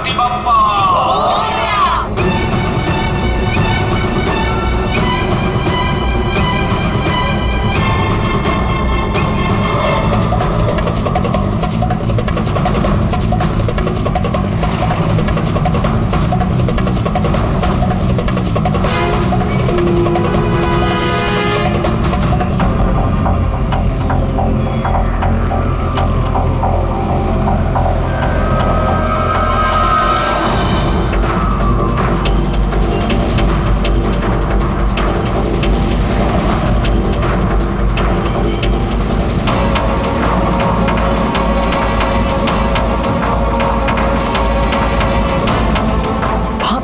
गणपति बप्पा।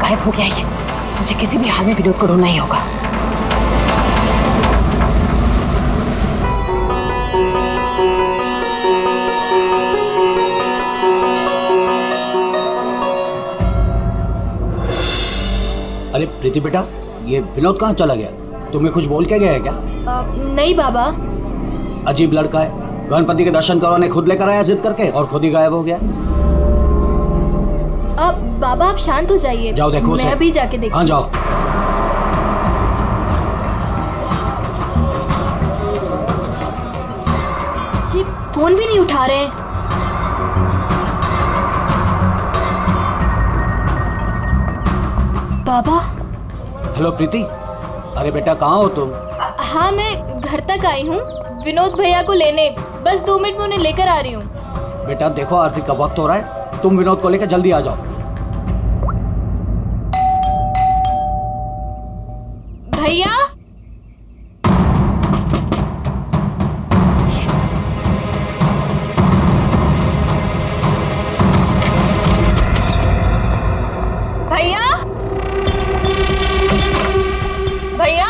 गायब हो गया ये। मुझे किसी भी हाल में विनोद को ढूंढना ही होगा। अरे प्रीति बेटा, ये विनोद कहाँ चला गया? तुम्हें कुछ बोल के गया है क्या? नहीं बाबा। अजीब लड़का है, गणपति के दर्शन करवाने खुद लेकर आया जिद करके और खुद ही गायब हो गया। बाबा आप शांत हो जाइए। जाओ देखो मैं अभी जाके देखती। हाँ जाओ। ये फोन भी नहीं उठा रहे हैं। बाबा। हेलो प्रीति, अरे बेटा कहाँ हो तुम? हाँ मैं घर तक आई हूँ विनोद भैया को लेने। बस 2 मिनट में उन्हें लेकर आ रही हूँ। बेटा देखो आरती का वक्त हो रहा है, तुम विनोद को लेकर जल्दी आ जाओ। भैया। भैया। भैया।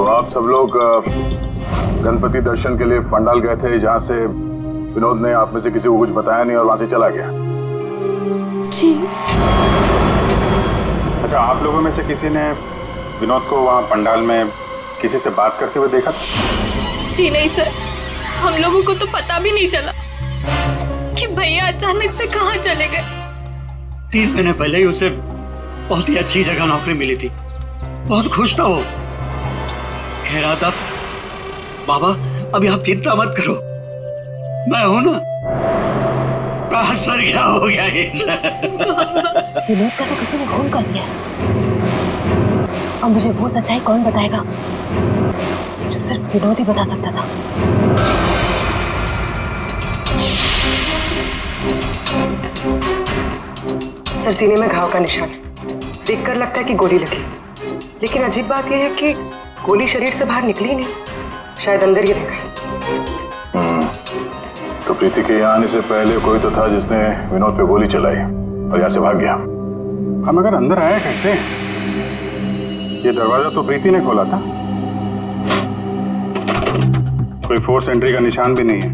आप सब लोग गणपति दर्शन के लिए पंडाल गए थे, जहाँ से विनोद ने आप में से किसी को कुछ बताया नहीं और वहां से चला गया। जी। अच्छा, आप लोगों में से किसी ने विनोद को वहाँ पंडाल में किसी से बात करते हुए देखा था? जी नहीं सर, हम लोगों को तो पता भी नहीं चला कि भैया अचानक से कहाँ चले गए। 3 महीने पहले ही उसे बहुत ही अच्छी जगह नौकरी मिली थी, बहुत खुश था वो। खैर आदाब बाबा, अभी आप चिंता मत करो, मैं हूं ना। सर क्या हो गया ये? विनोद का तो किसी ने खून कर दिया। अब मुझे वो सच्चाई कौन बताएगा जो सिर्फ विनोद ही बता सकता था। सर सीने में घाव का निशान, देखकर लगता है कि गोली लगी, लेकिन अजीब बात यह है कि गोली शरीर से बाहर निकली नहीं, शायद अंदर ही रह गई। तो प्रीति के यहाँ आने से पहले कोई तो था जिसने विनोद पे गोली चलाई और यहाँ से भाग गया। हम अगर अंदर आया कैसे? ये दरवाजा तो प्रीति ने खोला था, कोई फोर्स एंट्री का निशान भी नहीं है।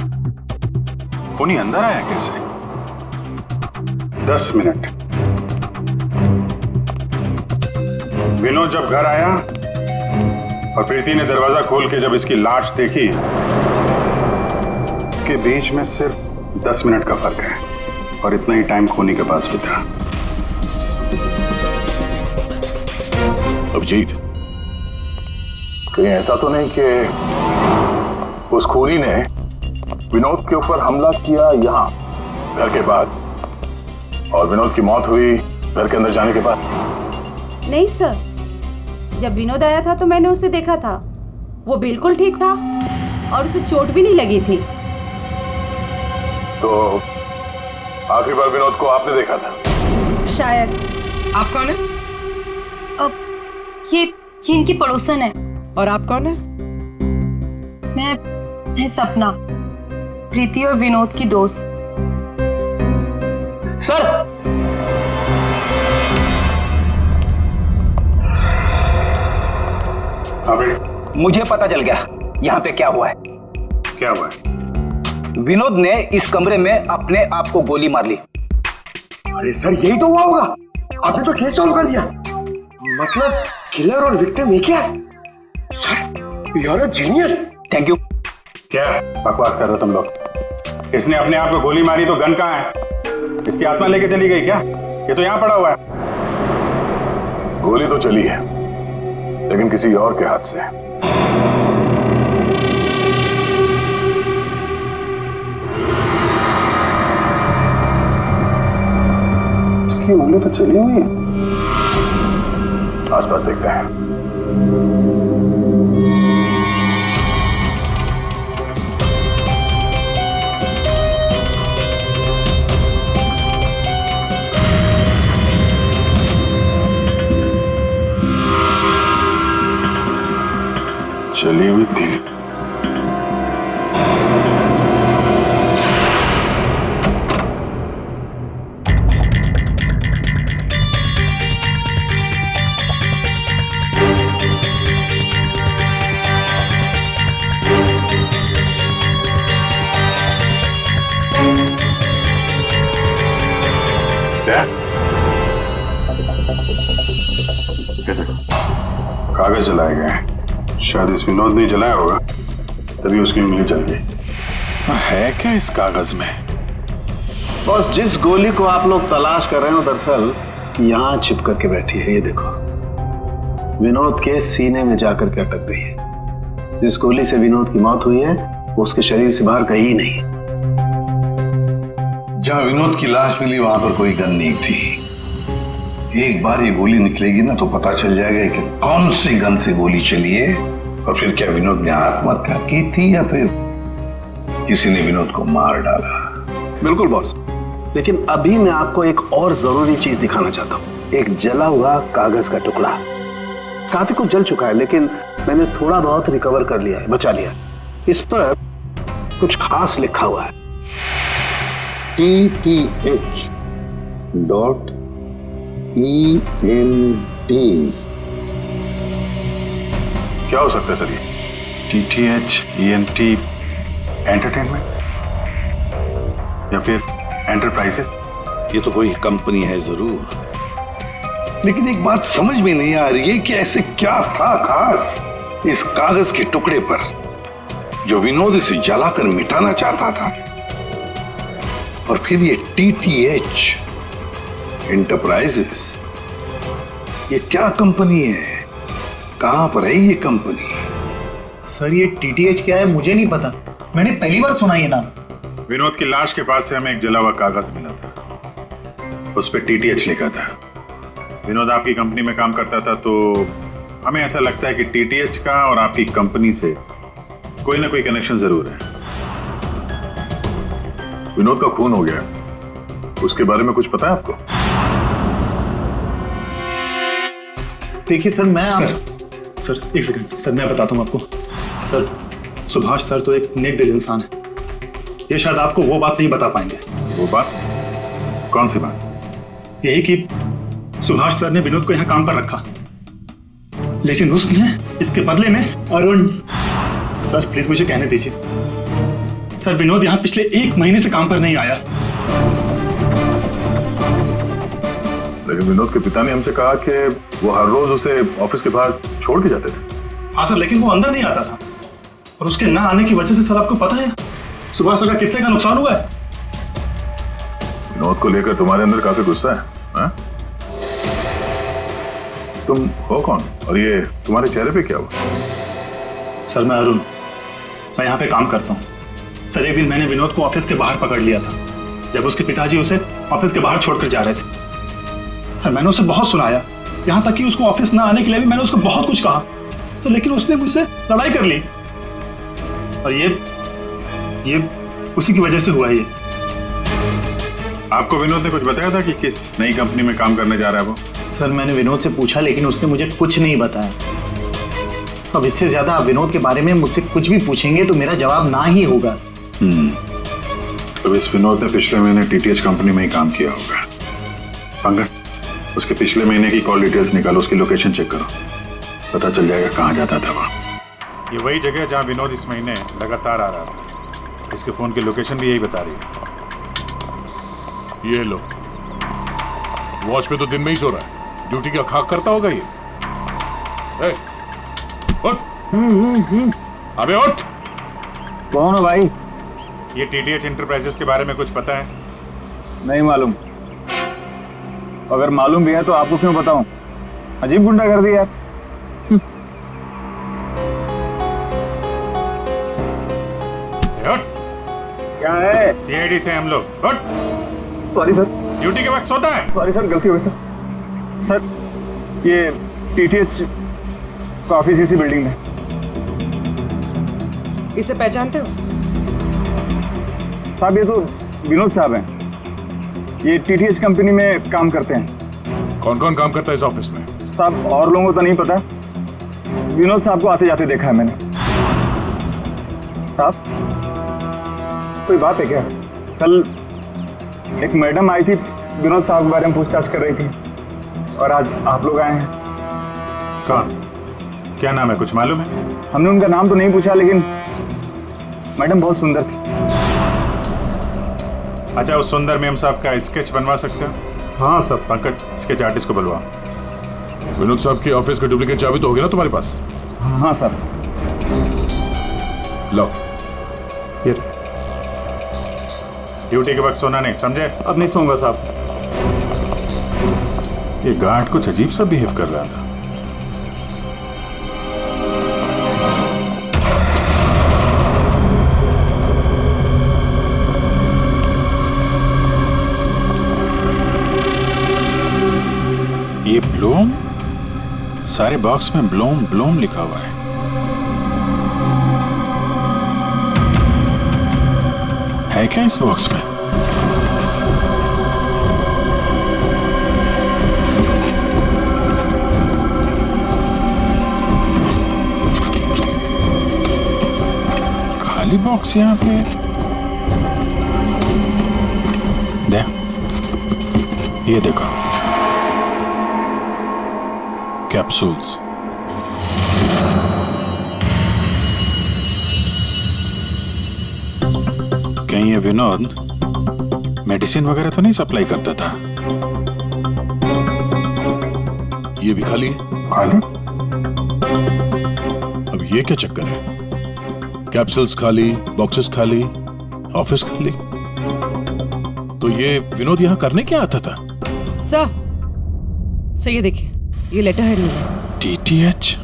उन्हीं अंदर आया कैसे? 10 मिनट। विनोद जब घर आया और प्रीति ने दरवाजा खोल के जब इसकी लाश देखी, इसके बीच में सिर्फ 10 मिनट का फर्क है और इतना ही टाइम खूनी के पास भी था। अभिजीत, कहीं ऐसा तो नहीं कि उस खूनी ने विनोद के ऊपर हमला किया यहाँ घर के बाद और विनोद की मौत हुई घर के अंदर जाने के बाद? नहीं सर, जब विनोद आया था तो मैंने उसे देखा था, वो बिल्कुल ठीक था और उसे चोट भी नहीं लगी थी। तो आखिरी बार विनोद को आपने देखा था? शायद। आप कौन है? अब ये इनकी पड़ोसन है। और आप कौन है? मैं सपना, प्रीति और विनोद की दोस्त। सर, मुझे पता चल गया यहाँ पे क्या हुआ है। क्या हुआ है? विनोद ने इस कमरे में अपने आप को गोली मार ली। अरे सर, यही तो हुआ होगा। आपने तो केस सॉल्व कर दिया। मतलब किलर और विक्टिम एक ही है। Sir, you are a genius. Thank you. क्या बकवास कर रहे हो तुम लोग? इसने अपने आप को गोली मारी तो गन कहाँ है? इसकी आत्मा लेके चली गई क्या? ये तो यहाँ पड़ा हुआ है। गोली तो चली है, लेकिन किसी और के हाथ से। इसकी उंगली तो चली हुई है। आसपास देखते हैं। चली हुई थी। क्या? कागज जलाए गए हैं। शायद इस विनोद ने जलाया होगा, तभी उसकी उंगली जल गई। है क्या इस कागज में? बॉस, जिस गोली को आप लोग तलाश कर रहे हो दरअसल यहाँ छिप करके बैठी है। ये देखो, विनोद के सीने में जाकर के अटक गई है। जिस गोली से विनोद की मौत हुई है वो उसके शरीर से बाहर कहीं नहीं। जहां विनोद की लाश मिली वहां पर कोई गन नहीं थी। एक बार ये गोली निकलेगी ना तो पता चल जाएगा कि कौन सी गन से गोली चली है, और फिर क्या विनोद ने आत्महत्या की थी या फिर किसी ने विनोद को मार डाला। बिल्कुल बॉस, लेकिन अभी मैं आपको एक और जरूरी चीज दिखाना चाहता हूँ। एक जला हुआ कागज का टुकड़ा। काफी कुछ जल चुका है, लेकिन मैंने थोड़ा बहुत रिकवर कर लिया है, बचा लिया। इस पर कुछ खास लिखा हुआ है। TTH.ENT। क्या हो सकता है सर ये? TTH.ENT एंटरटेनमेंट या फिर एंटरप्राइजेस? ये तो कोई कंपनी है जरूर, लेकिन एक बात समझ में नहीं आ रही है कि ऐसे क्या था खास इस कागज के टुकड़े पर जो विनोद इसे जलाकर मिटाना चाहता था। और फिर ये TTH एंटरप्राइजेस, ये क्या कंपनी है? कहां पर है ये कंपनी? सर, ये TTH क्या है मुझे नहीं पता। मैंने पहली बार सुना ये नाम। विनोद की लाश के पास से हमें एक जला हुआ कागज मिला था, उस पर TTH लिखा था। विनोद आपकी कंपनी में काम करता था, तो हमें ऐसा लगता है कि TTH का और आपकी कंपनी से कोई ना कोई कनेक्शन जरूर है। विनोद का खून हो गया, उसके बारे में कुछ पता है आपको? देखिए सर, सर एक सेकंड सर, मैं बताता हूँ आपको। सर, सुभाष सर तो एक नेक दिल इंसान है। ये शायद आपको वो बात नहीं बता पाएंगे। वो बात? कौन सी बात? यही कि सुभाष सर ने विनोद को यहाँ काम पर रखा, लेकिन उसने इसके बदले में अरुण। सर प्लीज मुझे कहने दीजिए। सर, विनोद यहाँ पिछले 1 महीने से काम पर नहीं आया। लेकिन विनोद के पिता ने हमसे कहा कि वो हर रोज उसे ऑफिस के बाहर छोड़ के जाते थे। हाँ सर, लेकिन वो अंदर नहीं आता था, और उसके ना आने की वजह से सर आपको पता है सुभाष सर का कितने का नुकसान हुआ है। विनोद को लेकर तुम्हारे अंदर काफी गुस्सा है, हाँ? तुम हो कौन और ये तुम्हारे चेहरे पे क्या हुआ? सर, मैं अरुण, मैं यहाँ पे काम करता हूँ। सर, एक दिन मैंने विनोद को ऑफिस के बाहर पकड़ लिया था, जब उसके पिताजी उसे ऑफिस के बाहर छोड़कर जा रहे थे। सर, मैंने उसे बहुत सुनाया, यहाँ तक कि उसको ऑफिस ना आने के लिए भी मैंने उसको बहुत कुछ कहा। सर, लेकिन उसने मुझसे लड़ाई कर ली। और ये उसी की वजह से हुआ है ये। आपको विनोद ने कुछ बताया था कि किस नई कंपनी में काम करने जा रहा है वो? सर मैंने विनोद से पूछा लेकिन उसने मुझे कुछ नहीं बताया। अब इससे ज्यादा आप विनोद के बारे में मुझसे कुछ भी पूछेंगे तो मेरा जवाब ना ही होगा। तो इस विनोद ने पिछले महीने टीटीएच कंपनी में ही काम किया होगा। पंकज, उसके पिछले महीने की कॉल डिटेल्स निकालो, उसकी लोकेशन चेक करो, पता चल जाएगा कहाँ जाता था वो। ये वही जगह है जहाँ विनोद इस महीने लगातार आ रहा था। इसके फोन की लोकेशन भी यही बता रही है। ये लो, वॉच पे तो दिन में ही सो रहा है, ड्यूटी का खाक करता होगा ये। उठ, अबे उठ। कौन हो भाई? ये टीटीएच इंटरप्राइजेस के बारे में कुछ पता है? नहीं मालूम। अगर मालूम भी है तो आपको क्यों बताऊं? अजीब गुंडा कर दिया। क्या है? सीआईडी से हम लोग। उठ। Sorry sir. ड्यूटी के वक्त सोता है? सॉरी सर, गलती हो गई सर। सर ये टीटीएच का ऑफिस इसी बिल्डिंग में। इसे पहचानते हो? साहब ये तो विनोद साहब हैं। ये टीटीएच कंपनी में काम करते हैं। कौन कौन काम करता है इस ऑफिस में? साहब और लोगों को तो नहीं पता, विनोद साहब को आते जाते देखा है मैंने। साहब कोई बात है क्या? कल एक मैडम आई थी, विनोद साहब के बारे में पूछताछ कर रही थी, और आज आप लोग आए हैं। कौन? क्या नाम है, कुछ मालूम है? हमने उनका नाम तो नहीं पूछा, लेकिन मैडम बहुत सुंदर थी। अच्छा, उस सुंदर मेम साहब का स्केच बनवा सकते हो? हाँ सर। पंकज, स्केच आर्टिस्ट को बुलवा। विनोद साहब की ऑफिस का डुप्लीकेट चाबी तो होगी ना तुम्हारे पास? हाँ सर। लो। ड्यूटी के वक्त सोना नहीं, समझे? अब नहीं सोऊंगा साहब। ये गार्ड कुछ अजीब सा बिहेव कर रहा था। ये ब्लूम, सारे बॉक्स में ब्लूम ब्लूम लिखा हुआ है। है क्या इस बॉक्स में? खाली बॉक्स यहाँ पे। दे, ये देखो, कैप्सूल्स। कहीं ये विनोद मेडिसिन वगैरह तो नहीं सप्लाई करता था? ये भी खाली है। खाली? अब ये क्या चक्कर है? कैप्सूल्स खाली, बॉक्सेस खाली, ऑफिस खाली। तो ये विनोद यहाँ करने क्या आता था? सर ये देखिए, ये लेटर हेड है। टीटीएच?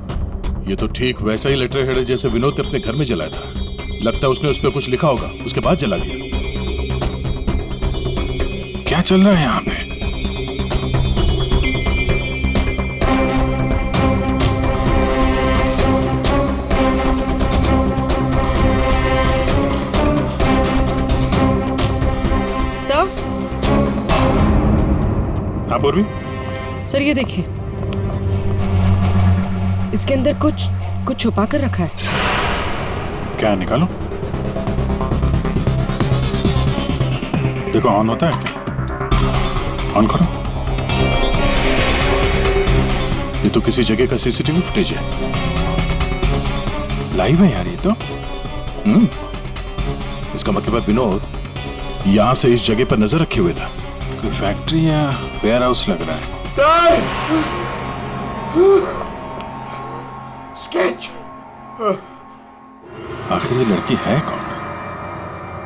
ये तो ठीक वैसा ही लेटर हेड है जैसे विनोद ने अपने घर में जलाया था। लगता है उसने उस पर कुछ लिखा होगा, उसके बाद जला दिया। क्या चल रहा है यहाँ पे? सर? हाँ पूर्वी? सर ये देखिए, इसके अंदर कुछ छुपा कर रखा है। क्या, निकालो। देखो, ऑन होता है क्या? ऑन करो। ये तो किसी जगह का सीसीटीवी फुटेज है। लाइव है यार ये तो। इसका मतलब है विनोद यहां से इस जगह पर नजर रखे हुए था। कोई फैक्ट्री या वेयर हाउस लग रहा है। सर! स्केच! आखिर ये लड़की है कौन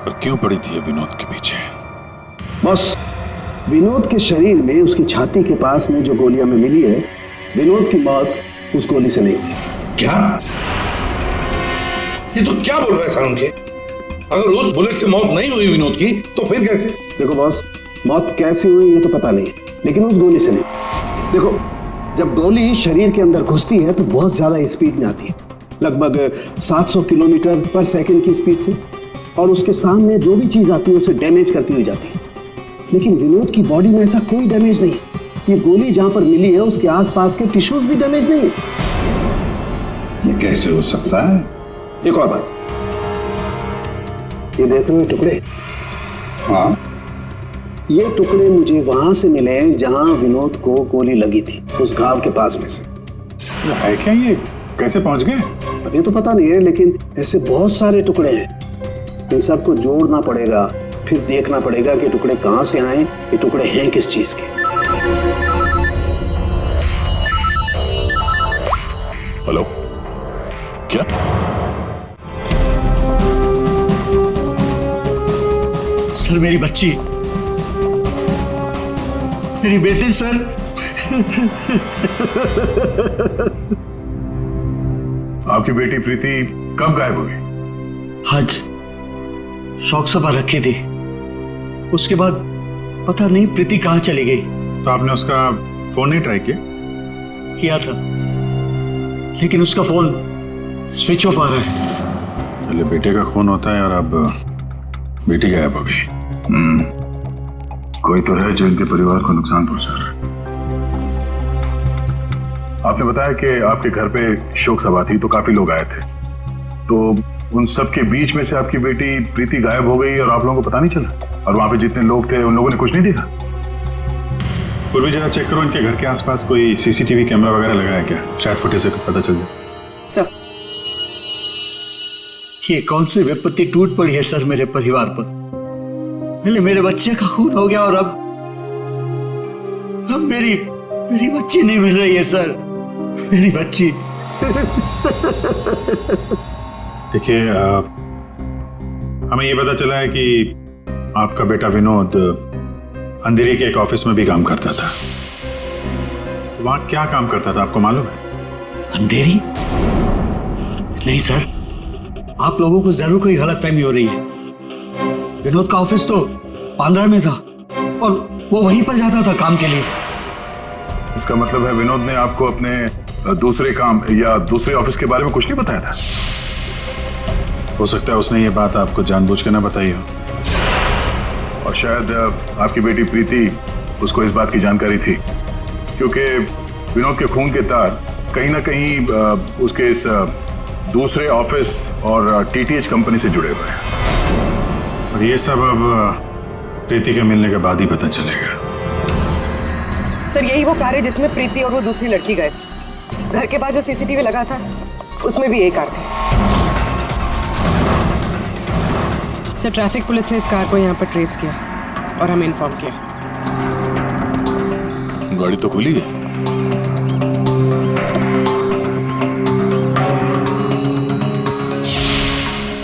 और क्यों पड़ी थी विनोद के पीछे? बस विनोद के शरीर में, उसकी छाती के पास में जो गोलियां में मिली है, विनोद की मौत उस गोली से नहीं हुई। क्या? ये तो क्या बोल रहा है सारुण के? अगर उस बुलेट से मौत नहीं हुई विनोद की तो फिर कैसे? देखो बॉस, मौत कैसे हुई ये तो पता नहीं, लेकिन उस गोली से नहीं। देखो, जब गोली शरीर के अंदर घुसती है तो बहुत ज्यादा स्पीड में आती है, लगभग 700 किलोमीटर पर सेकंड की स्पीड से, और उसके सामने जो भी चीज आती है उसे डैमेज करती हुई जाती है। लेकिन विनोद की बॉडी में ऐसा कोई डैमेज नहीं है। ये गोली जहां पर मिली है उसके आसपास के टिश्यूज भी डैमेज नहीं है। ये कैसे हो सकता है? एक और बात, ये देखते हुए टुकड़े, हाँ, ये टुकड़े मुझे वहां से मिले जहां विनोद को गोली लगी थी, उस घाव के पास में से। है क्या ये? कैसे पहुंच गए? अब ये तो पता नहीं है, लेकिन ऐसे बहुत सारे टुकड़े हैं। इन सबको जोड़ना पड़ेगा, फिर देखना पड़ेगा कि टुकड़े कहां से आए, ये टुकड़े हैं किस चीज के। हेलो, क्या? सर मेरी बच्ची, मेरी बेटी सर। आपकी बेटी प्रीति कब गायब हो गई? आज शौक सभा रखी थी, उसके बाद पता नहीं प्रीति कहाँ चली गई। तो आपने उसका फोन नहीं ट्राई किया? किया था, लेकिन उसका फोन स्विच ऑफ आ रहा है। पहले बेटे का खून होता है और अब बेटी गायब हो गई। कोई तो है जो इनके परिवार को नुकसान पहुंचा रहा है। आपने बताया कि आपके घर पे शोक सभा थी तो काफी लोग आए थे, तो उन सब के बीच में से आपकी बेटी प्रीति गायब हो गई और आप लोगों को पता नहीं चला? और वहां पे जितने लोग थे उन लोगों ने कुछ नहीं देखा? पूर्वी जरा चेक करो, इनके घर के आसपास कोई सीसीटीवी कैमरा वगैरह लगा है क्या? शायद फुटेज से पता चल जाए। सर, ये कौन सी विपत्ति टूट पड़ी है सर मेरे परिवार पर। पहले मेरे बच्चे का खून हो गया और अब मेरी बच्ची नहीं मिल रही है सर, मेरी बच्ची। देखिए, हमें ये पता चला है कि आपका बेटा विनोद अंधेरी के एक ऑफिस में भी काम करता था। तो वहां क्या काम करता था आपको मालूम है? अंधेरी? नहीं सर, आप लोगों को जरूर कोई गलतफहमी हो रही है। विनोद का ऑफिस तो बांद्रा में था और वो वहीं पर जाता था काम के लिए। इसका मतलब है विनोद ने आपको अपने दूसरे काम या दूसरे ऑफिस के बारे में कुछ नहीं बताया था? हो सकता है उसने ये बात आपको जानबूझ के ना बताई हो, और शायद आपकी बेटी प्रीति उसको इस बात की जानकारी थी, क्योंकि विनोद के खून के तार कहीं ना कहीं उसके इस दूसरे ऑफिस और टीटीएच कंपनी से जुड़े हुए हैं। और ये सब अब प्रीति के मिलने के बाद ही पता चलेगा। सर यही वो कार है जिसमें प्रीति और वो दूसरी लड़की गए। घर के पास जो सीसीटीवी लगा था उसमें भी यही कार थी। सर, ट्रैफिक पुलिस ने इस कार को यहाँ पर ट्रेस किया और हमें इन्फॉर्म किया। गाड़ी तो खुली है।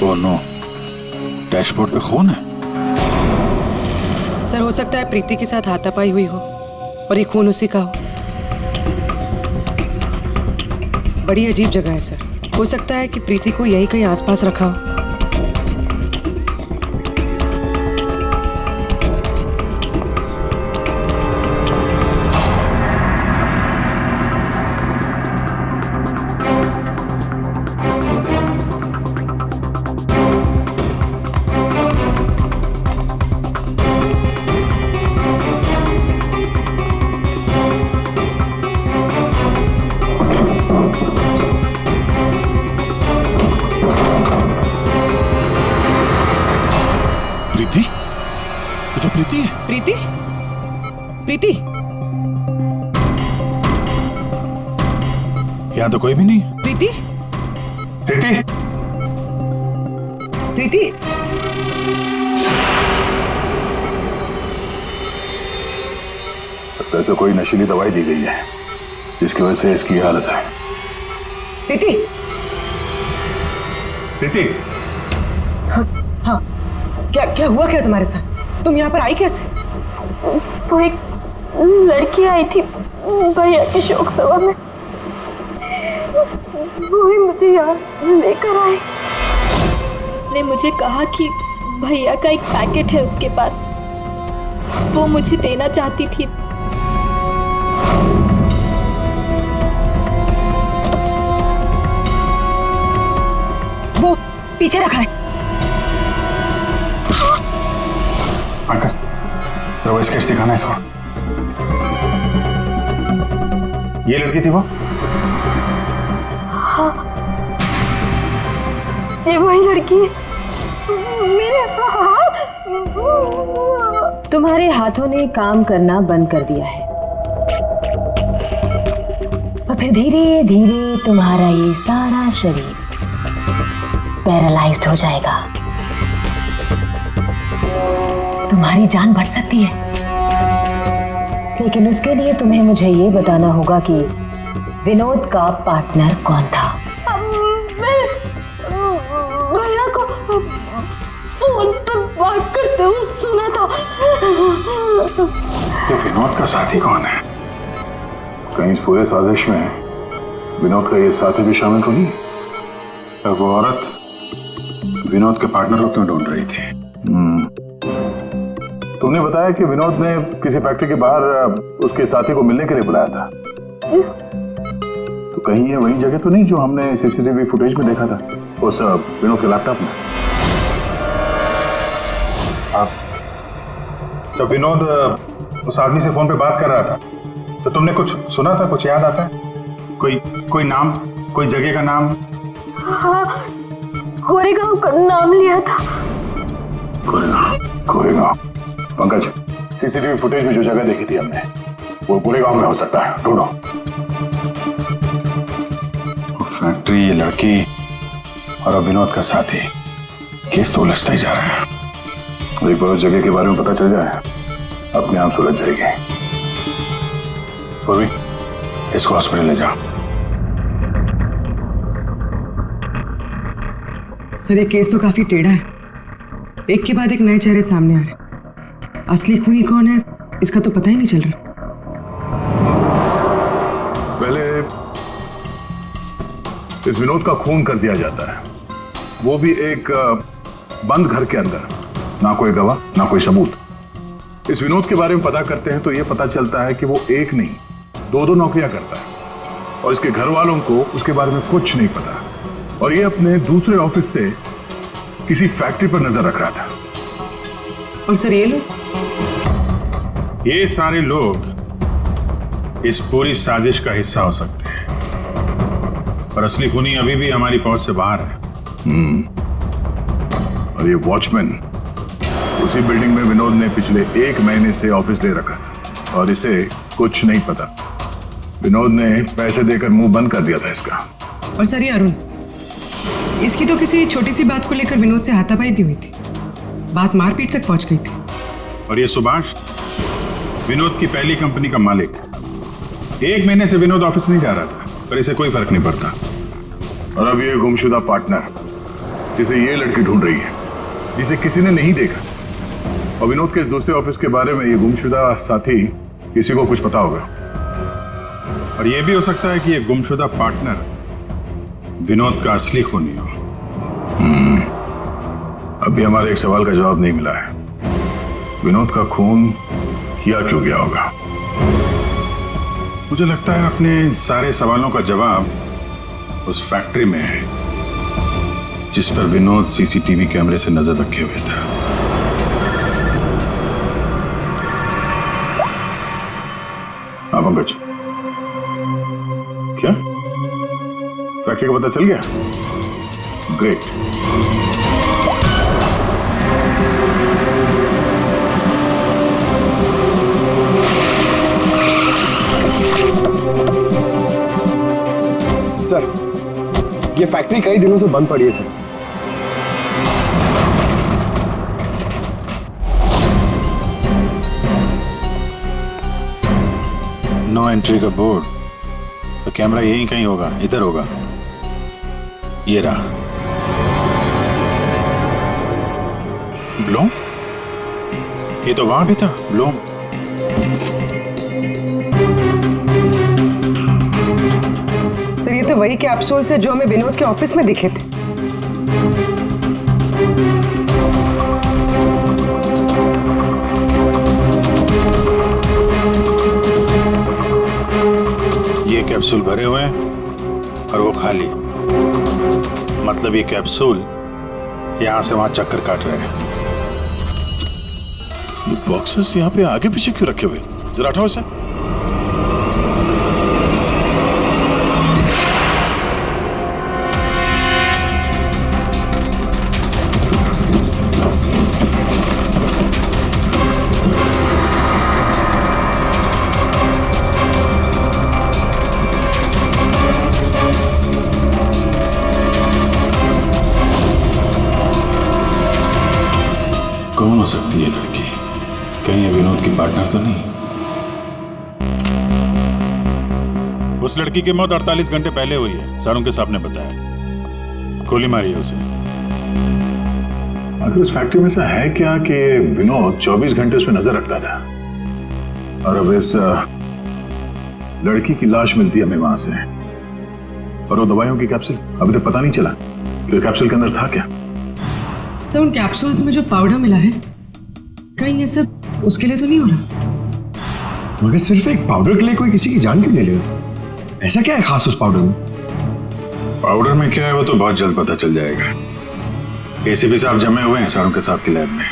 ओह नो, डैशबोर्ड पे खून है। सर, हो सकता है प्रीति के साथ हाथापाई हुई हो और ये खून उसी का हो। बड़ी अजीब जगह है सर, हो सकता है कि प्रीति को यहीं कहीं आसपास रखा हो। प्रीति? प्रीति? प्रीति? यहाँ तो कोई भी नहीं। प्रीति? प्रीति? प्रीति? ऐसे कोई नशीली दवाई दी गई है जिसकी वजह से इसकी हालत है। प्रीति? प्रीति? हाँ, क्या हुआ क्या तुम्हारे साथ? तुम यहाँ पर आई कैसे? वो एक लड़की आई थी भैया की शोक सभा में, वो ही मुझे यहाँ लेकर आई। उसने मुझे कहा कि भैया का एक पैकेट है उसके पास, वो मुझे देना चाहती थी। वो पीछे रखा है। अंकल, जरा वो स्केच दिखाना इसको। ये लड़की थी वो? हाँ, ये वही लड़की है। मेरे हाथ, तुम्हारे हाथों ने काम करना बंद कर दिया है और फिर धीरे धीरे तुम्हारा ये सारा शरीर पैरालाइज्ड हो जाएगा। तुम्हारी जान बच सकती है, लेकिन उसके लिए तुम्हें मुझे ये बताना होगा कि विनोद का पार्टनर कौन था। भैया को फोन पर बात करते हुए सुना था। ये विनोद का साथी कौन है? कहीं इस पूरे साजिश में विनोद का ये साथी भी शामिल तो नहीं? तो वो औरत विनोद के पार्टनर को क्यों ढूंढ रही थी? तुमने बताया कि विनोद ने किसी फैक्ट्री के बाहर उसके साथी को मिलने के लिए बुलाया था। तो कहीं ये वही जगह तो नहीं जो हमने सीसीटीवी फुटेज में देखा था उस विनोद के लैपटॉप में? जब विनोद उस आदमी से फोन पे बात कर रहा था तो तुमने कुछ सुना था? कुछ याद आता है? कोई नाम, कोई जगह का नाम? हाँ, कोरेगांव का नाम लिया था। कोरेगांव। पंकज, सीसीटीवी फुटेज में जो जगह देखी थी हमने वो कोरेगांव में हो सकता है, ढूंढो। फैक्ट्री, ये लड़की और अब विनोद का साथी, केस तो उलझता ही जा रहा है। एक बार उस जगह के बारे में पता चल जाए अपने आप सुलझ जाएगी। पूर्वी, इसको हॉस्पिटल ले जाओ। सर, ये केस तो काफी टेढ़ा है। एक के बाद एक नए चेहरे सामने आ रहे। असली खूनी कौन है इसका तो पता ही नहीं चल रहा। पहले इस विनोद का खून कर दिया जाता है, वो भी एक बंद घर के अंदर। ना कोई गवाह, ना कोई सबूत। इस विनोद के बारे में पता करते हैं तो यह पता चलता है कि वो एक नहीं दो नौकरियां करता है और इसके घर वालों को उसके बारे में कुछ नहीं पता। और ये अपने दूसरे ऑफिस से किसी फैक्ट्री पर नजर रख रहा था। और सर, ये लोग? ये सारे लोग इस पूरी साजिश का हिस्सा हो सकते हैं, पर असली खूनी अभी भी हमारी पहुंच से बाहर है। और ये वॉचमैन उसी बिल्डिंग में विनोद ने पिछले 1 महीने से ऑफिस ले रखा था और इसे कुछ नहीं पता। विनोद ने पैसे देकर मुंह बंद कर दिया था इसका। और सर, ये अरुण, इसकी तो किसी छोटी सी बात को लेकर विनोद से हाथापाई भी हुई थी। बात मारपीट तक पहुंच गई थी। और ये सुभाष, विनोद की पहली कंपनी का मालिक, 1 महीने से विनोद ऑफिस नहीं जा रहा था, पर इसे कोई फर्क नहीं पड़ता। और अब ये गुमशुदा पार्टनर जिसे ये लड़की ढूंढ रही है, जिसे किसी ने नहीं देखा, और विनोद के इस दूसरे ऑफिस के बारे में ये गुमशुदा साथी किसी को कुछ पता होगा। और ये भी हो सकता है कि ये गुमशुदा पार्टनर विनोद का असली खूनी हो। अभी हमारे एक सवाल का जवाब नहीं मिला है। विनोद का खून किया क्यों गया होगा? मुझे लगता है अपने सारे सवालों का जवाब उस फैक्ट्री में है जिस पर विनोद सीसीटीवी कैमरे से नजर रखे हुए था। हाँ पंकज, क्या फैक्ट्री का पता चल गया? ग्रेट। सर, ये फैक्ट्री कई दिनों से बंद पड़ी है सर। नो एंट्री का बोर्ड, तो कैमरा यहीं कहीं होगा, इधर होगा। ये रहा। ब्लूम? ये तो वहां भी था, ब्लूम। सर, ये तो वही कैप्सूल्स है जो हमें विनोद के ऑफिस में दिखे थे। ये कैप्सूल भरे हुए हैं और वो खाली। मतलब ये कैप्सूल यहां से वहां चक्कर काट रहे हैं। बॉक्सेस यहाँ पे आगे पीछे क्यों रखे हुए? जरा हटाओ इसे। कौन हो सकती है लड़की? कहीं ये विनोद की पार्टनर तो नहीं? उस लड़की की मौत 48 घंटे पहले हुई है, सारों के साहब ने बताया। गोली मारी है उसे। आखिर उस फैक्ट्री में से है क्या कि विनोद 24 घंटे उस पर नजर रखता था, और अब इस लड़की की लाश मिलती है हमें वहां से, और वो दवाइयों की कैप्सूल अभी तक पता नहीं चला कि कैप्सूल के अंदर था क्या। सर उन कैप्सूल्स में जो पाउडर मिला है, कहीं ये सब उसके लिए तो नहीं हो रहा? मगर सिर्फ एक पाउडर के लिए कोई किसी की जान क्यों ले ले? ऐसा क्या है खास उस पाउडर में? पाउडर में क्या है वो तो बहुत जल्द पता चल जाएगा। एसीपी साहब जमे हुए हैं सारों के साहब की लैब में।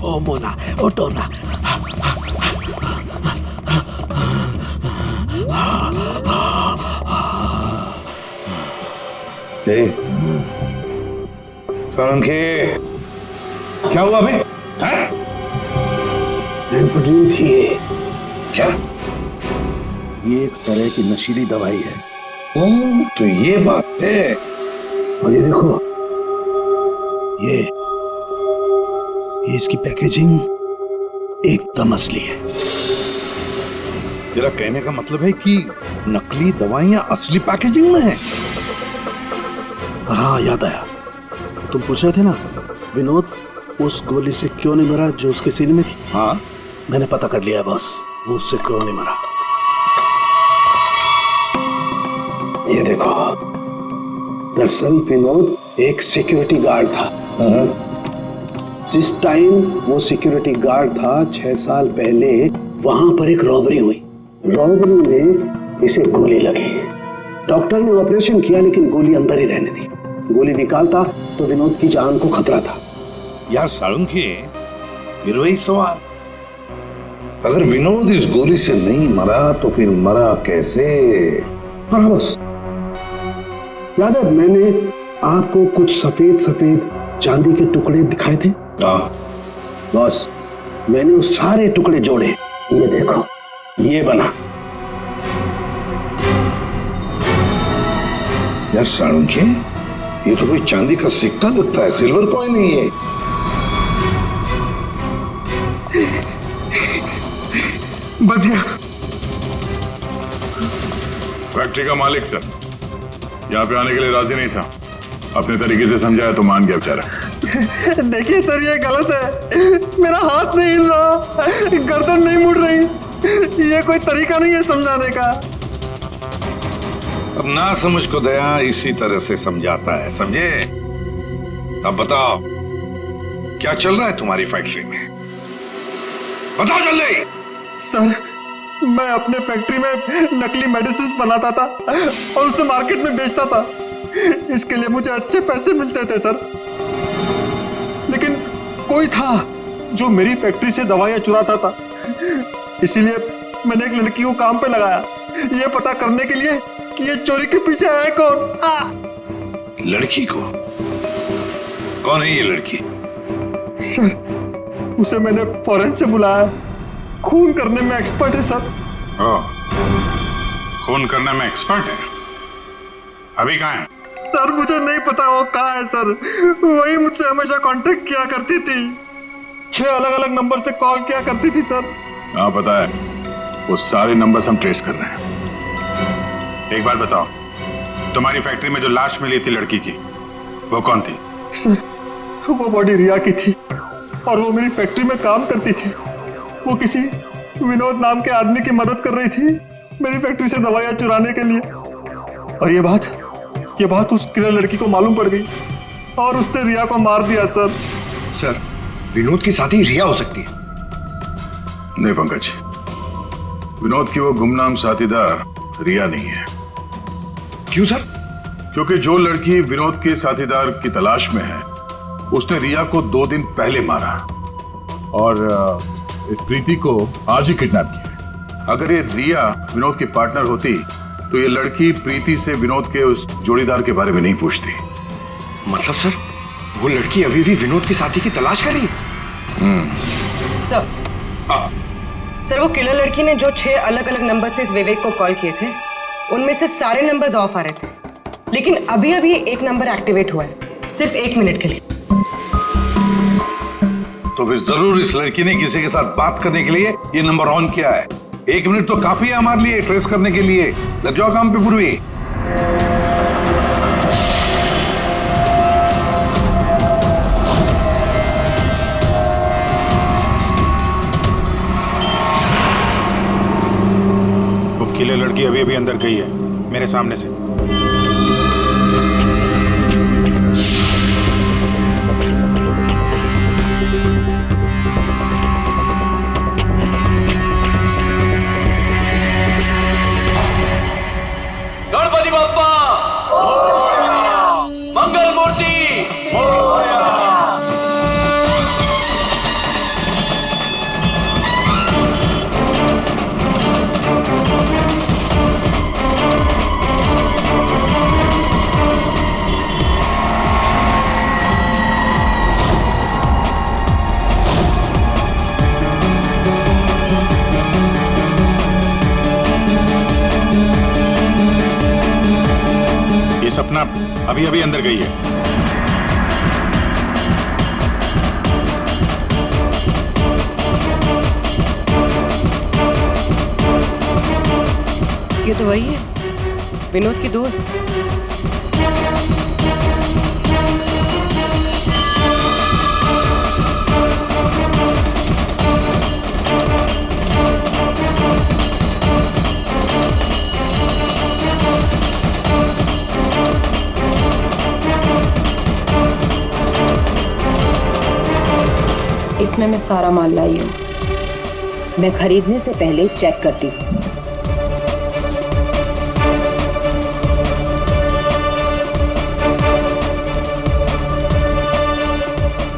ओ मोना, ओ टोना। सोलंकी, क्या हुआ बे? थी क्या? ये एक तरह की नशीली दवाई है। तो ये बात है। और ये देखो, ये इसकी पैकेजिंग एकदम असली है। तेरा कहने का मतलब है कि नकली दवाइयां असली पैकेजिंग में हैं? और हाँ, याद आया, तुम पूछ रहे थे ना विनोद उस गोली से क्यों नहीं मरा जो उसके सीने में थी। हाँ, मैंने पता कर लिया बॉस, वो उससे क्यों नहीं मरा। ये देखो, दरअसल विनोद एक सिक्योरिटी गार्ड था। जिस टाइम वो सिक्योरिटी गार्ड था 6 साल पहले, वहां पर एक रॉबरी हुई। रॉबरी में इसे गोली लगी। डॉक्टर ने ऑपरेशन किया लेकिन गोली अंदर ही रहने दी। गोली निकालता तो विनोद की जान को खतरा था। यार सालुंकी, फिर वही सवाल, अगर विनोद इस गोली से नहीं मरा तो फिर मरा कैसे? बस याद है, मैंने आपको कुछ सफेद सफेद चांदी के टुकड़े दिखाए थे। बॉस, मैंने उस सारे टुकड़े जोड़े, ये देखो, ये बना। यार सालुंकी, ये तो कोई चांदी का सिक्का लगता है, सिल्वर कॉइन नहीं है। बढ़िया। फैक्ट्री का मालिक सर यहाँ पे आने के लिए राजी नहीं था। अपने तरीके से समझाया तो मान गया बेचारा। देखिए सर, ये गलत है। मेरा हाथ नहीं हिल रहा, गर्दन नहीं मुड़ रही। ये कोई तरीका नहीं है समझाने का। अब ना समझ को दया इसी तरह से समझाता है, समझे? अब बताओ, क्या चल रहा है तुम्हारी फैक्ट्री में? बताओ जल्दी। सर, मैं अपने फैक्ट्री में नकली मेडिसिन बनाता था और उसे मार्केट में बेचता था। इसके लिए मुझे अच्छे पैसे मिलते थे सर। लेकिन कोई था जो मेरी फैक्ट्री से दवाइयां चुराता था। इसीलिए मैंने एक लड़की को काम पे लगाया, ये पता करने के लिए कि ये चोरी के पीछे है कौन। लड़की को? कौन है ये लड़की? सर, उसे मैंने फॉरेन से बुलाया। खून करने में एक्सपर्ट है सर। खून करने में एक्सपर्ट है? अभी कहाँ है? सर, मुझे नहीं पता वो कहाँ है सर। वही मुझसे हमेशा कांटेक्ट किया करती थी। 6 अलग अलग नंबर से कॉल किया करती थी सर। हाँ पता है, वो सारे नंबर्स हम ट्रेस कर रहे हैं। एक बात बताओ, तुम्हारी फैक्ट्री में जो लाश मिली थी लड़की की, वो कौन थी? सर, वो बॉडी रिया की थी और वो मेरी फैक्ट्री में काम करती थी। वो किसी विनोद नाम के आदमी की मदद कर रही थी मेरी फैक्ट्री से दवाइयां चुराने के लिए। और ये बात उस किलर लड़की को मालूम पड़ गई और उसने रिया को मार दिया। सर, विनोद की साथी रिया हो सकती है। नहीं पंकज, विनोद की वो गुमनाम साथीदार रिया नहीं है। क्यों सर? क्योंकि जो लड़की विनोद के साथीदार की तलाश में है उसने रिया को 2 दिन पहले मारा और इस प्रीति को आज ही किडनैप किया। अगर ये रिया विनोद की पार्टनर होती तो ये लड़की प्रीति से विनोद के उस जोड़ीदार के बारे में नहीं पूछती। मतलब सर, वो लड़की अभी भी विनोद के साथी की तलाश कर रही है? सर, वो किलर लड़की ने जो 6 अलग अलग नंबर से इस विवेक को कॉल किए थे उनमें से सारे नंबर्स ऑफ आ रहे थे, लेकिन अभी एक नंबर एक्टिवेट हुआ है, सिर्फ 1 मिनट के लिए। तो फिर जरूर इस लड़की ने किसी के साथ बात करने के लिए ये नंबर ऑन किया है। 1 मिनट तो काफी है हमारे लिए ट्रेस करने के लिए। लग जाओ काम पे पूर्वी। वो किले लड़की अभी अभी अंदर गई है मेरे सामने से। गणपति बप्पा मंगल मूर्ति सपना अभी अभी अंदर गई है। ये तो वही है, विनोद की दोस्त। इसमें मैं सारा माल लाई हूँ। मैं खरीदने से पहले चेक करती हूँ।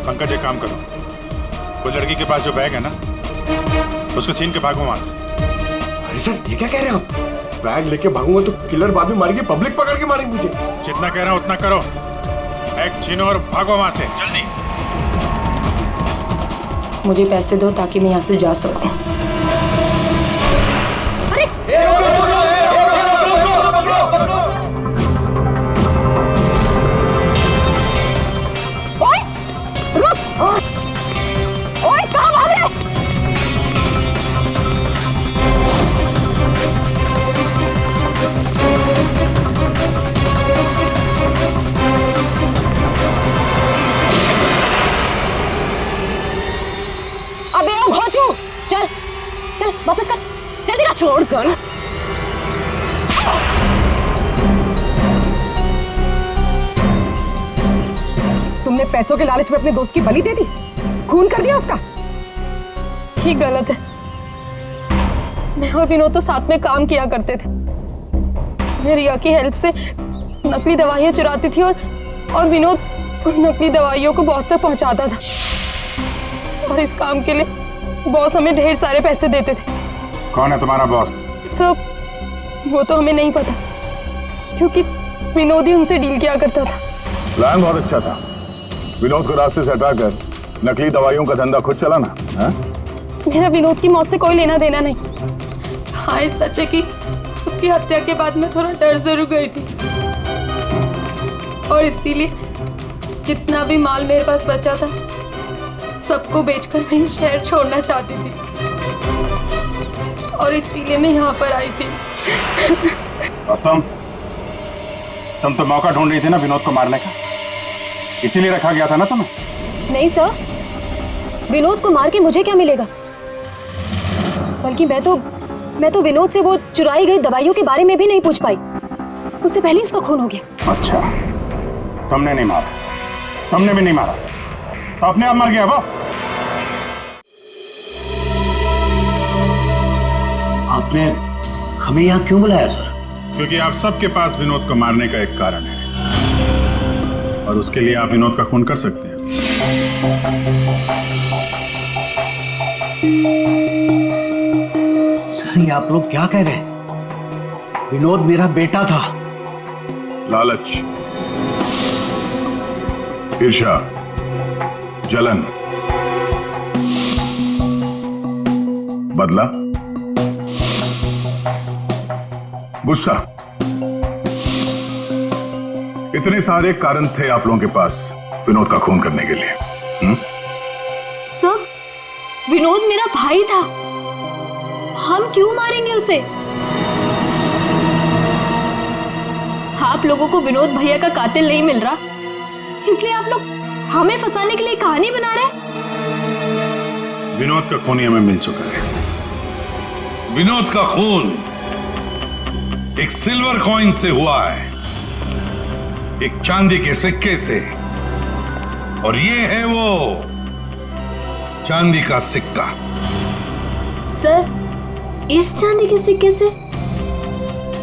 पंकज, एक काम करो, वो लड़की के पास जो बैग है ना, उसको छीन के भागो वहां से। अरे सर, ये क्या कह रहे हैं आप? बैग लेके भागूंगा तो किलर बाद में मारेंगे, पब्लिक पकड़ के मारेंगे मुझे। जितना कह रहा हूं उतना करो। बैग छीनो और भागो वहां से, जल्दी। मुझे पैसे दो ताकि मैं यहाँ से जा सकूं। चल वापस कर, जल्दी कर। छोड़ कर। तुमने पैसों के लालच में अपने दोस्त की बलि दे दी, खून कर दिया उसका। ठीक गलत है। मैं और विनोद तो साथ में काम किया करते थे। मैं रिया की हेल्प से नकली दवाइयां चुराती थी और विनोद नकली दवाइयों को बॉस तक पहुंचाता था। और इस काम के लिए बॉस हमें ढेर सारे पैसे देते थे। कौन है तुम्हारा बॉस? सब वो तो हमें नहीं पता, क्योंकि विनोद ही उनसे डील किया करता था। प्लान बहुत अच्छा था। विनोद को रास्ते से हटाकर नकली दवाइयों का धंधा खुद चलाना। मेरा विनोद की मौत से कोई लेना देना नहीं। हाँ, सच है कि उसकी हत्या के बाद मैं थोड़ा डर जरूर गई थी, और इसीलिए जितना भी माल मेरे पास बचा था सबको बेचकर मैं ये शहर छोड़ना चाहती थी, और इसीलिए मैं यहाँ पर आई थी। और तुम तो मौका ढूंढ रही थी ना विनोद को मारने का, इसीलिए रखा गया था ना तुम्हें। नहीं सर, विनोद को मार के मुझे क्या मिलेगा? बल्कि मैं तो विनोद से वो चुराई गई दवाइयों के बारे में भी नहीं पूछ पाई। उससे पहले उसका खून हो गया। अच्छा, तुमने नहीं मारा, तुमने भी नहीं मारा, तो अपने आप मर गया वो। आपने हमें यहाँ क्यों बुलाया सर? क्योंकि आप सबके पास विनोद को मारने का एक कारण है, और उसके लिए आप विनोद का खून कर सकते हैं। सर, ये आप लोग क्या कह रहे हैं? विनोद मेरा बेटा था। लालच, ईर्ष्या, जलन, बदला, गुस्सा, इतने सारे कारण थे आप लोगों के पास विनोद का खून करने के लिए। सर, विनोद मेरा भाई था, हम क्यों मारेंगे उसे? आप लोगों को विनोद भैया का कातिल नहीं मिल रहा, इसलिए आप लोग हमें फंसाने के लिए कहानी बना रहे हैं। विनोद का खून हमें मिल चुका है। विनोद का खून एक सिल्वर कॉइन से हुआ है, एक चांदी के सिक्के से, और ये है वो चांदी का सिक्का। सर, इस चांदी के सिक्के से?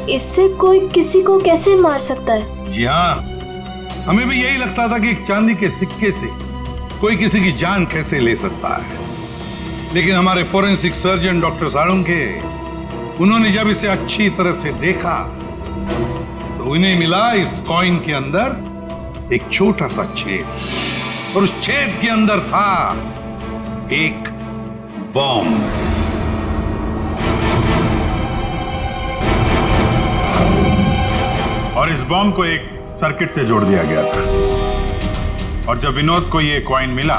इससे कोई किसी को कैसे मार सकता है? जी हाँ, हमें भी यही लगता था कि एक चांदी के सिक्के से कोई किसी की जान कैसे ले सकता है, लेकिन हमारे फोरेंसिक सर्जन डॉक्टर साळुंखे, उन्होंने जब इसे अच्छी तरह से देखा तो उन्हें मिला इस कॉइन के अंदर एक छोटा सा छेद, और उस छेद के अंदर था एक बॉम्ब। और इस बॉम्ब को एक सर्किट से जोड़ दिया गया था, और जब विनोद को ये कॉइन मिला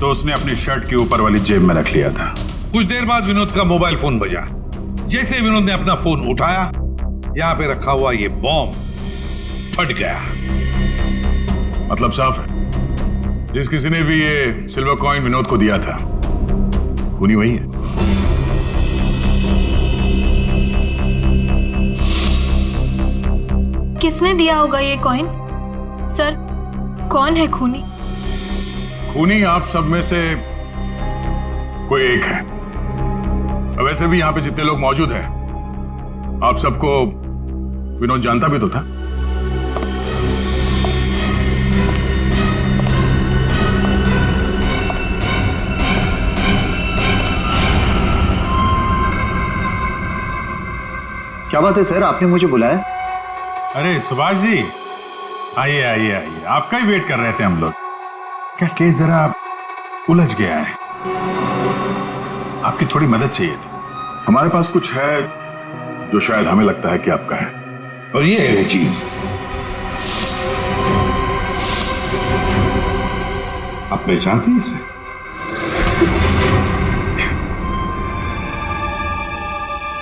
तो उसने अपनी शर्ट के ऊपर वाली जेब में रख लिया था। कुछ देर बाद विनोद का मोबाइल फोन बजा। जैसे विनोद ने अपना फोन उठाया, यहां पे रखा हुआ ये बॉम्ब फट गया। मतलब साफ है, जिस किसी ने भी ये सिल्वर कॉइन विनोद को दिया था, खूनी वही है। किसने दिया होगा ये कॉइन? सर, कौन है खूनी? खूनी आप सब में से कोई एक है। वैसे भी यहां पे जितने लोग मौजूद हैं, आप सबको विनोद जानता भी तो था। क्या बात है सर, आपने मुझे बुलाया? अरे सुभाष जी, आइए आइए आइए, आपका ही वेट कर रहे थे हम लोग। क्या केस जरा उलझ गया है, आपकी थोड़ी मदद चाहिए थी। हमारे पास कुछ है जो शायद हमें लगता है कि आपका है, और ये है चीज। आप पहचानते हैं इसे?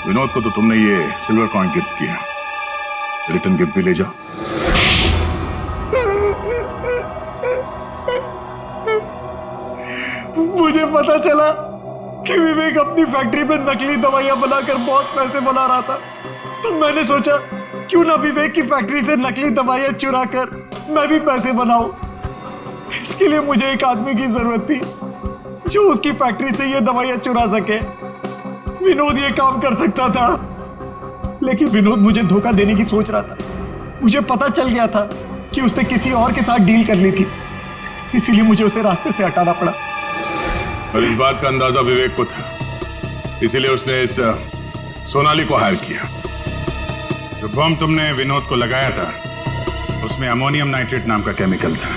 विनोद को तो तुमने ये सिल्वर कॉइन गिफ्ट किया, रिटर्न गिफ्ट भी ले जाओ। मुझे पता चला कि विवेक अपनी फैक्ट्री में नकली दवाइयां बनाकर बहुत पैसे बना रहा था, तो मैंने सोचा क्यों ना विवेक की फैक्ट्री से नकली दवाइयां चुरा कर मैं भी पैसे बनाऊं। इसके लिए मुझे एक आदमी की जरूरत थी जो उसकी फैक्ट्री से ये दवाइयां चुरा सके। विनोद ये काम कर सकता था, लेकिन विनोद मुझे धोखा देने की सोच रहा था। मुझे पता चल गया था कि उसने किसी और के साथ डील कर ली थी, इसीलिए मुझे उसे रास्ते से हटाना पड़ा। और इस बात का अंदाजा विवेक को था, इसीलिए उसने इस सोनाली को हायर किया। जो बम तुमने विनोद को लगाया था, उसमें अमोनियम नाइट्रेट नाम का केमिकल था,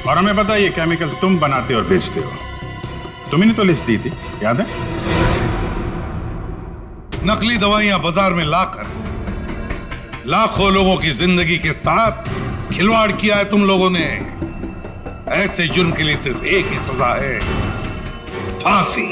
और हमें पता है ये केमिकल तुम बनाते और बेचते हो। तुमने तो लिस्ट दी थी, याद है? नकली दवाइयां बाजार में लाकर लाखों लोगों की जिंदगी के साथ खिलवाड़ किया है तुम लोगों ने। ऐसे जुर्म के लिए सिर्फ एक ही सजा है, फांसी।